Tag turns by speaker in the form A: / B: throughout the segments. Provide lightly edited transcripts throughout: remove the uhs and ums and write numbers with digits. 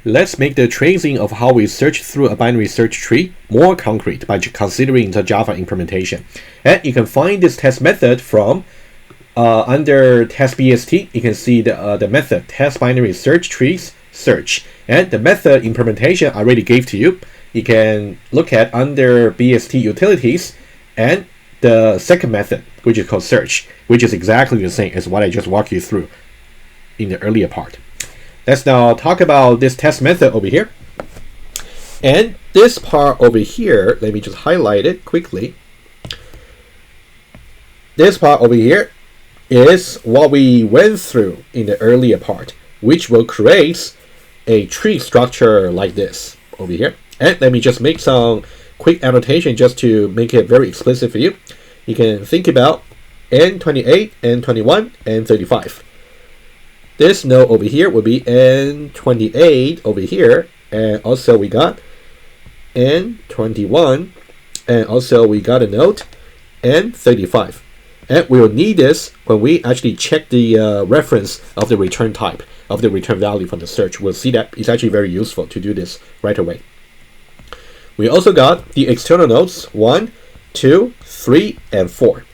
A: Let's make the tracing of how we search through a binary search tree more concrete by considering the Java implementation. And you can find this test method from under test BST. You can see the method test binary search trees search, and the method implementation I already gave to you. You can look at under BST utilities and the second method, which is called search, which is exactly the same as what I just walked you through in the earlier part. Let's now talk about this test method over here. And this part over here, let me just highlight it quickly. This part over here is what we went through in the earlier part, which will create a tree structure like this over here. And let me just make some quick annotation just to make it very explicit for you. You can think about N28, N21, and 35. This node over here will be N28 over here, and also we got N21, and also we got a node N35. And we will need this when we actually check the reference of the return type, of the return value from the search. We'll see that it's actually very useful to do this right away. We also got the external nodes 1, 2, 3, and 4.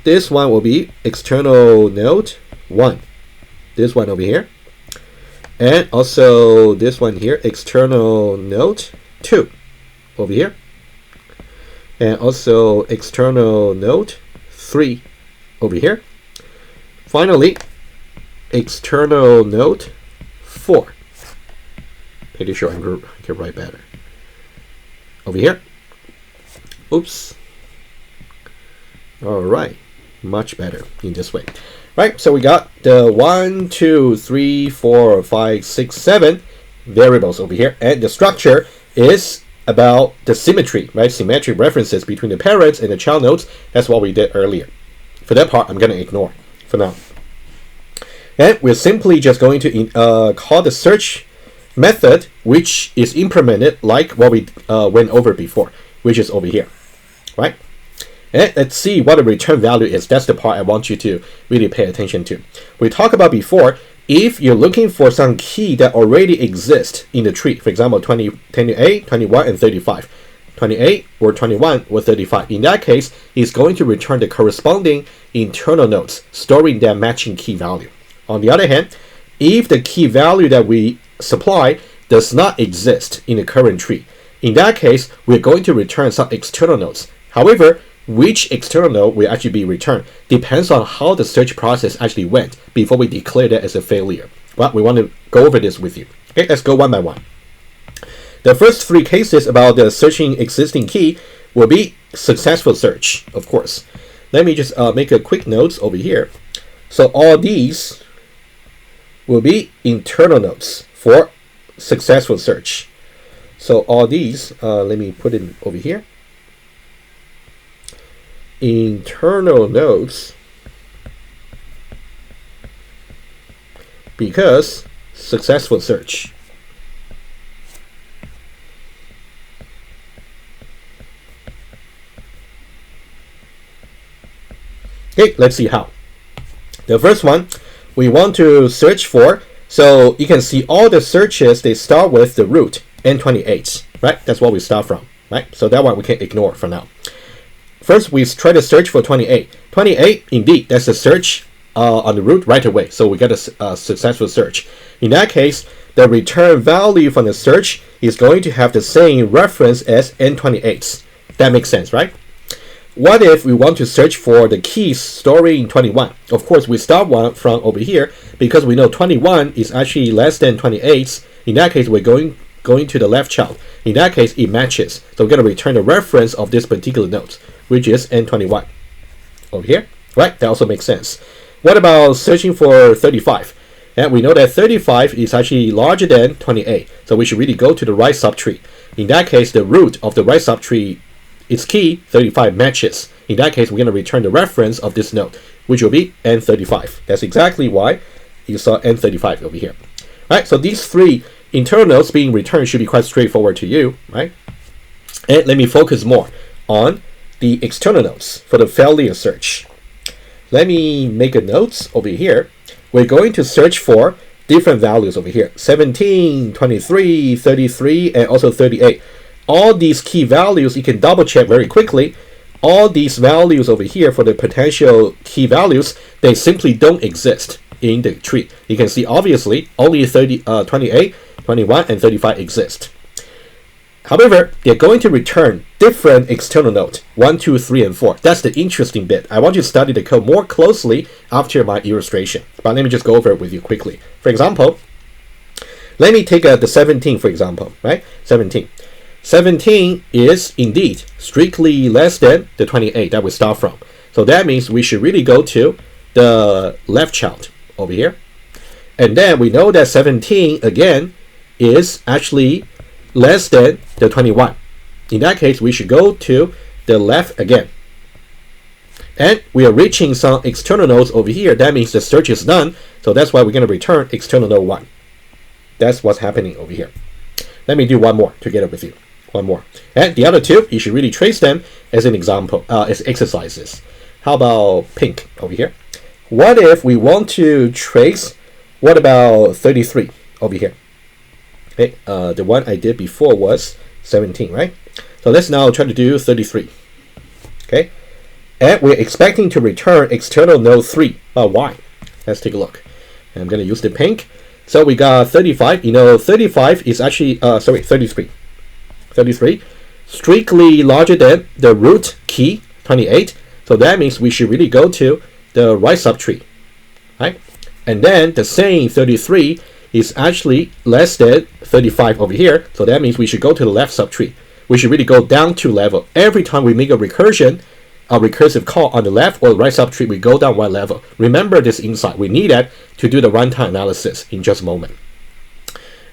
A: This one will be external node 1. This one over here, and also this one here, external node 2 over here, and also external node 3 over here. Finally, external node 4. Pretty sure I can write better. Over here. Oops. All right, much better in this way. Right, so we got the 1, 2, 3, 4, 5, 6, 7 variables over here, and the structure is about the symmetry, right? Symmetric references between the parents and the child nodes. That's what we did earlier. For that part, I'm going to ignore for now. And we're simply just going to call the search method, which is implemented like what we went over before, which is over here, right? And let's see what the return value is. That's the part I want you to really pay attention to. We talked about before, if you're looking for some key that already exists in the tree, for example, 28, 21, and 35, 28 or 21 or 35, in that case, it's going to return the corresponding internal nodes, storing that matching key value. On the other hand, if the key value that we supply does not exist in the current tree, in that case, we're going to return some external nodes. However, which external node will actually be returned depends on how the search process actually went before we declare that as a failure. Well, we want to go over this with you. Okay, let's go one by one. The first three cases about the searching existing key will be successful search, of course. Let me just make a quick notes over here. So all these will be internal nodes for successful search. So all these, let me put it over here. Internal nodes, because successful search. Okay, let's see how. The first one we want to search for, so you can see all the searches, they start with the root N28, right? That's what we start from, right? So that one we can ignore for now. First, we try to search for 28. 28, indeed, that's a search on the root right away. So we get a successful search. In that case, the return value from the search is going to have the same reference as N28. That makes sense, right? What if we want to search for the keys storing 21? Of course, we start one from over here because we know 21 is actually less than 28. In that case, we're going to the left child. In that case, it matches. So we're going to return the reference of this particular node, which is N21 over here, right? That also makes sense. What about searching for 35? And we know that 35 is actually larger than 28, so we should really go to the right subtree. In that case, the root of the right subtree, its key 35 matches. In that case, we're going to return the reference of this node, which will be N35. That's exactly why you saw N35 over here. Right? So these three internal nodes being returned should be quite straightforward to you, right? And let me focus more on the external nodes for the failure search. Let me make a note over here. We're going to search for different values over here, 17, 23, 33, and also 38. All these key values, you can double check very quickly. All these values over here for the potential key values, they simply don't exist in the tree. You can see obviously only 28, 21, and 35 exist. However, they're going to return different external nodes, 1, 2, 3, and 4. That's the interesting bit. I want you to study the code more closely after my illustration. But let me just go over it with you quickly. For example, let me take the 17, for example, right? 17. 17 is indeed strictly less than the 28 that we start from. So that means we should really go to the left child over here. And then we know that 17, again, is actually less than the 21. In that case, we should go to the left again. And we are reaching some external nodes over here. That means the search is done. So that's why we're going to return external node 1. That's what's happening over here. Let me do one more together with you. One more. And the other two, you should really trace them as an example, as exercises. How about pink over here? What if we want to trace, what about 33 over here? Okay, the one I did before was 17, right? So let's now try to do 33. Okay, and we're expecting to return external node 3. Why? Let's take a look. I'm going to use the pink. So we got 35. You know, 35 is actually, 33. 33, strictly larger than the root key, 28. So that means we should really go to the right subtree, right? And then the same 33 is actually less than 35 over here. So that means we should go to the left subtree. We should really go down 2 level. Every time we make a recursion, a recursive call on the left or the right subtree, we go down 1 level. Remember this insight. We need that to do the runtime analysis in just a moment.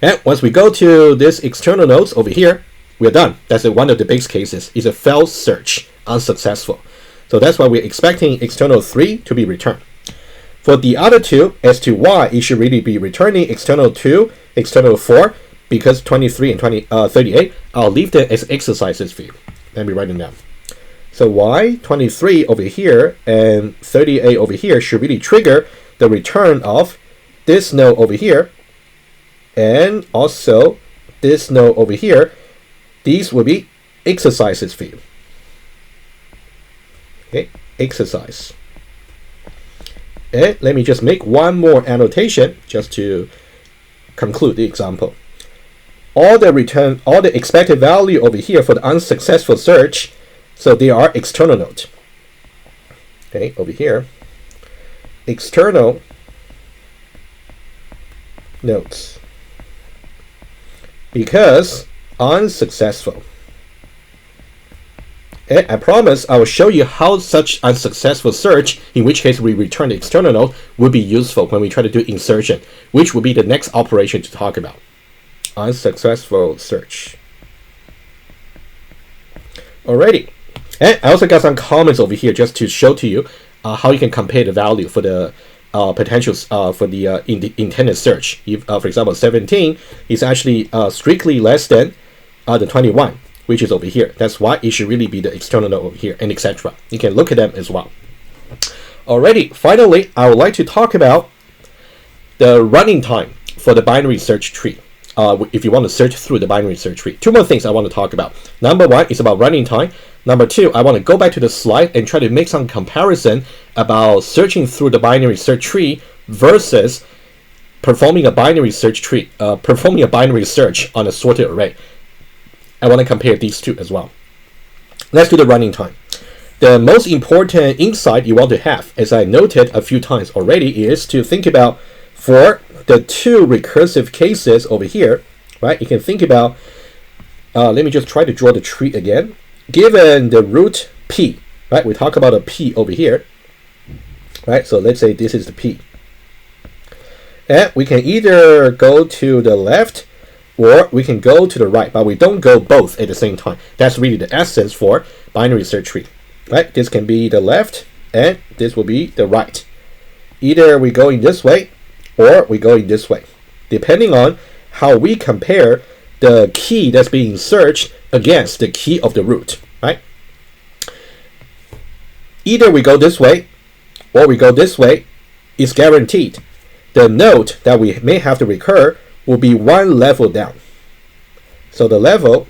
A: And once we go to this external nodes over here, we're done. That's one of the base cases. It's a failed search, unsuccessful. So that's why we're expecting external 3 to be returned. For the other two, as to why, it should really be returning external 2, external 4, because 23 and 38, I'll leave them as exercises for you. Let me write them down. So why 23 over here and 38 over here should really trigger the return of this node over here and also this node over here. These will be exercises for you. Okay, exercise. And let me just make one more annotation just to conclude the example. All the expected value over here for the unsuccessful search, so they are external nodes. Okay, over here, external nodes. Because unsuccessful. And I promise I will show you how such unsuccessful search, in which case we return the external node, will be useful when we try to do insertion, which will be the next operation to talk about. Unsuccessful search. Alrighty. And I also got some comments over here just to show to you how you can compare the value for the potentials for the intended search. If, for example, 17 is actually strictly less than the 21, which is over here. That's why it should really be the external node over here, and etc. You can look at them as well. Alrighty, finally, I would like to talk about the running time for the binary search tree. If you want to search through the binary search tree. 2 more things I want to talk about. Number 1 is about running time. Number 2, I want to go back to the slide and try to make some comparison about searching through the binary search tree versus performing a binary search tree, performing a binary search on a sorted array. I want to compare these two as well. Let's do the running time. The most important insight you want to have, as I noted a few times already, is to think about for the 2 recursive cases over here, right? You can think about, let me just try to draw the tree again. Given the root P, right? We talk about a P over here, right? So let's say this is the P. And we can either go to the left or we can go to the right, but we don't go both at the same time. That's really the essence for binary search tree, right? This can be the left and this will be the right. Either we go in this way or we go in this way, depending on how we compare the key that's being searched against the key of the root, right? Either we go this way or we go this way is guaranteed the node that we may have to recur will be one level down. So the level,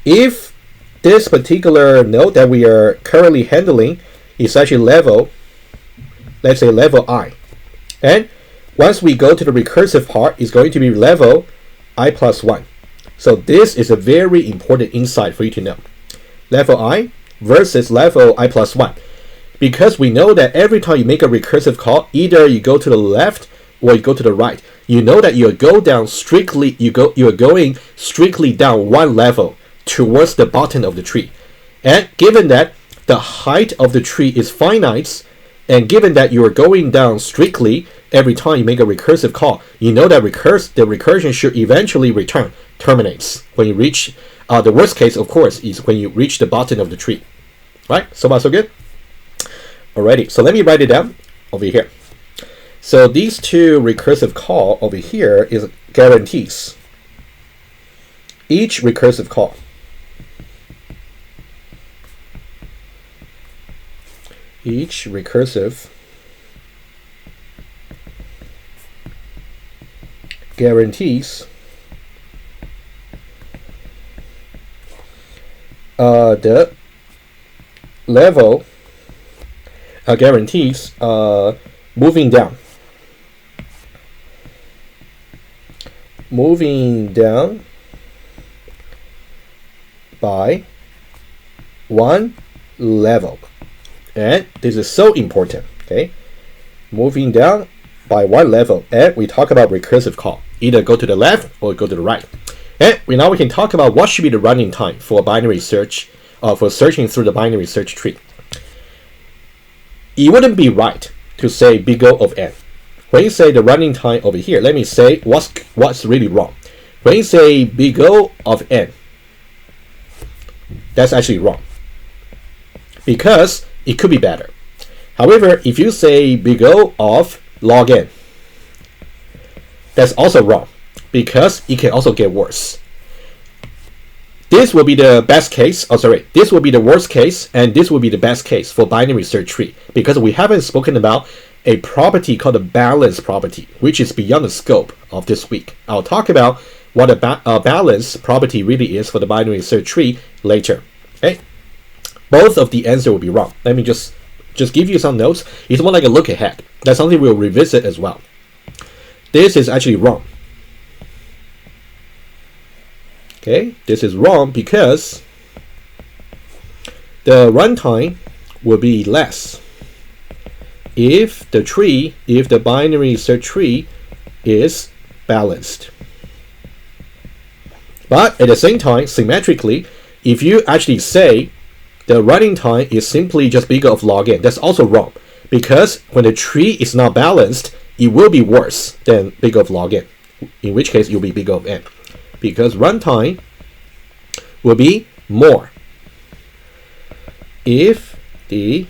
A: if this particular node that we are currently handling is actually level, let's say level I, and once we go to the recursive part, it's going to be level I plus 1. So this is a very important insight for you to know. Level I versus level I plus 1. Because we know that every time you make a recursive call, either you go to the left or you go to the right. You know that you are going strictly down one level towards the bottom of the tree. And given that the height of the tree is finite, and given that you are going down strictly every time you make a recursive call, you know that the recursion should eventually terminates when you reach the worst case, of course, is when you reach the bottom of the tree. Right? So far so good? Alrighty, so let me write it down over here. So these two recursive call over here is guarantees. Each recursive call guarantees the level guarantees moving down by one level. And this is so important, okay? Moving down by one level. And we talk about recursive call. Either go to the left or go to the right. And now we can talk about what should be the running time for binary search, for searching through the binary search tree. It wouldn't be right to say big O of n. When you say the running time over here, let me say what's really wrong. When you say big O of n, that's actually wrong, because it could be better. However, if you say big O of log n, that's also wrong, because it can also get worse. This will be the best case, this will be the worst case, and this will be the best case for binary search tree, because we haven't spoken about a property called the balance property, which is beyond the scope of this week. I'll talk about what a balance property really is for the binary search tree later. Okay, both of the answer will be wrong. Let me just give you some notes. It's more like a look ahead. That's something we'll revisit as well. This is actually wrong. Okay, this is wrong because the runtime will be less if the binary search tree is balanced. But at the same time, symmetrically, if you actually say the running time is simply just big O of log n, that's also wrong, because when the tree is not balanced, it will be worse than big O of log n, in which case it will be big O of n, because runtime will be more if the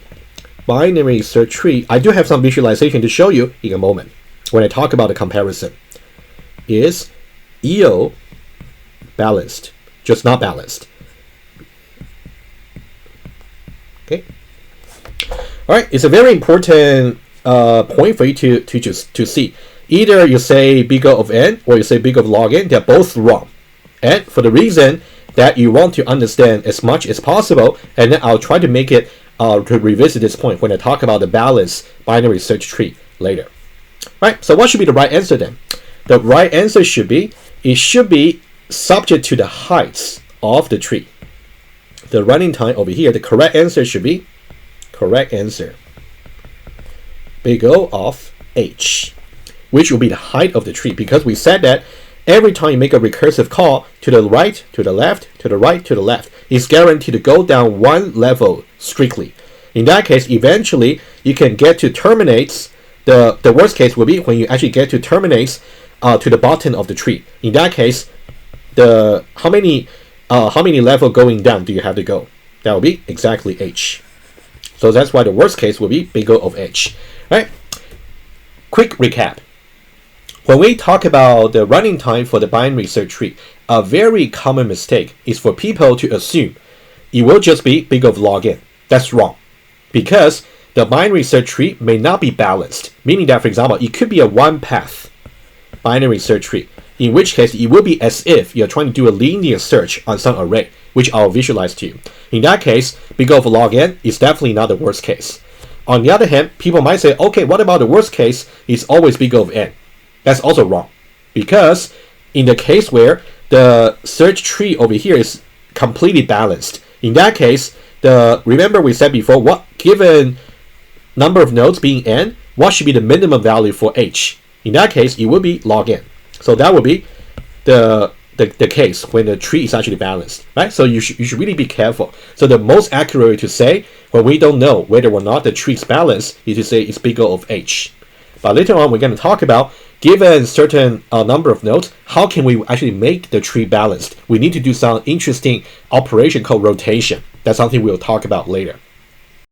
A: binary search tree, I do have some visualization to show you in a moment when I talk about the comparison, is EO balanced, just not balanced. Okay. All right, it's a very important point for you to see. Either you say big O of n or you say big O of log n, they're both wrong. And for the reason that you want to understand as much as possible, and then I'll try to make it to revisit this point when I talk about the balanced binary search tree later. Right, so what should be the right answer then? The right answer should be, it should be subject to the heights of the tree. The running time over here, the correct answer should be, big O of h, which will be the height of the tree, because we said that every time you make a recursive call to the right, to the left, to the right, to the left, it's guaranteed to go down one level strictly. In that case, eventually you can get to terminates. The worst case will be when you actually get to terminates to the bottom of the tree. In that case, how many level going down do you have to go? That will be exactly h. So that's why the worst case will be big O of h. Right? Quick recap. When we talk about the running time for the binary search tree, a very common mistake is for people to assume it will just be big O of log n. That's wrong, because the binary search tree may not be balanced, meaning that, for example, it could be a one-path binary search tree, in which case it will be as if you're trying to do a linear search on some array, which I'll visualize to you. In that case, big O of log n is definitely not the worst case. On the other hand, people might say, okay, what about the worst case is always big O of n? That's also wrong, because in the case where the search tree over here is completely balanced, in that case, remember we said before, what given number of nodes being n, what should be the minimum value for h? In that case, it would be log n. So that would be the case when the tree is actually balanced, right? So you should really be careful. So the most accurate way to say when we don't know whether or not the tree is balanced is to say it's big O of h. But later on, we're going to talk about, given certain number of nodes, how can we actually make the tree balanced? We need to do some interesting operation called rotation. That's something we'll talk about later.